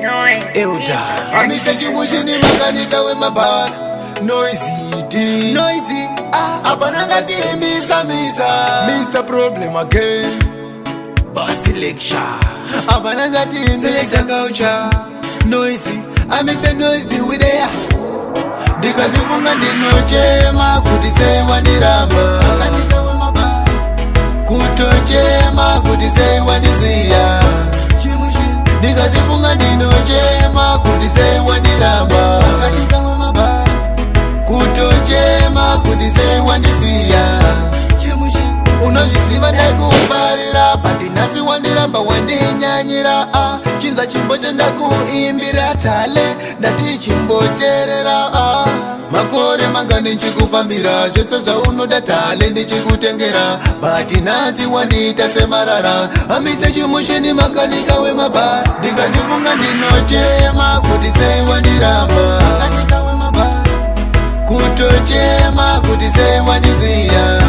Euda Amiseji mushini makanika we mabara Noisy Abananga di misa Mr. Problem again Bossy lecture Abananga di misa culture Noisy Amise noisy we there Dikazifunga ndinochema kutisewa ndiramba Makanika we mabara Kutochema kutisewa ndiziya Ndikazifunga ndinochema kutisewa ndiramba Makanika we mabara Kutochema kutisewa ndisiya Unozviziva ndaikuparira Pandinasi wandiramba wandinyanyira Chinza chimbo chandakuimbira tale Ndati chimboterera Makore manga ndichikufambira Zvose zvaunoda tale ndichikutengera Bati nasi wandiita semarara Amise chimushini makanika wemabara Ndikazifunga ndinochema kuti sewa ndiramba Makanika wemabara Kutochema kuti sewa ndiziya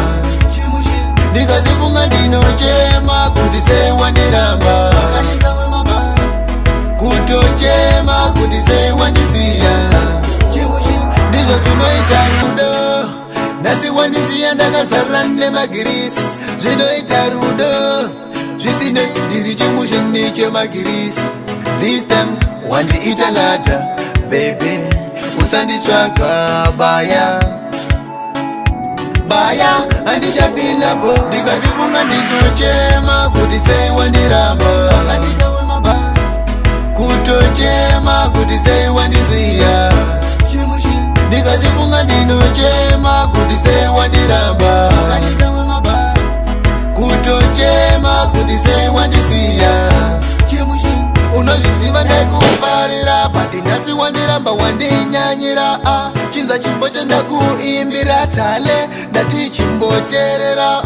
Ndikazifunga ndinochema kuti sewa ndiramba Makanika wemabara Kutochema kuti sewa ndisiya Ndizvo zvinoita rudo Nasi wandisiya ndakazara nemagirisi Zvinoita rudo Zvisine ndiri chimushini chemagirisi This time wandiita lata Baby usanditsvaka baya Handichafilabo Ndikazifunga ndinochema kuti sewa ndiramba Makanika wemabara Kutochema kuti sewa ndiziya Ndikazifunga ndinochema kuti sewa ndiramba Makanika wemabara Kutochema kuti sewa ndisiya Unozviziva ndaikuparira Pandinasi wandiramba wandinyanyira Chinza chimbo chandakuimbira tale Ndati chimboterera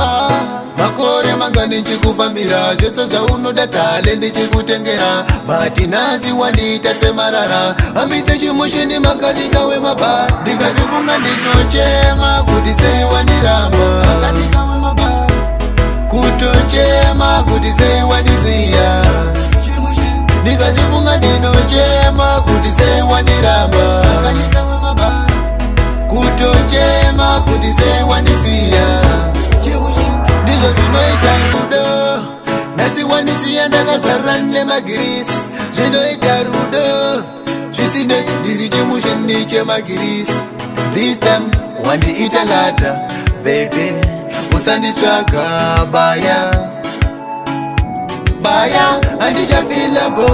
Makore manga ndichikufambira Zvose zvaunoda tale ndichikutengera Bati nasi wandiita semarara Amise chimushini makanika wemabara Ndikazifunga ndinochema kuti sewa ndiramba Makanika wemabara Kutochema kuti sewa ndiziya Ndikazifunga ndinochema kuti sewa ndiramba Makanika wemabara Kutochema kuti sewa ndisiya Ndizvo zvinoita rudo Nasi wandisiya ndakazara nemagirisi Zvinoita rudo Zvisine ndiri chimushini chemagirisi This time wandiita lata Baby usanditsvaka baya Handichafilabo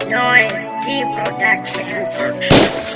Noise T Production.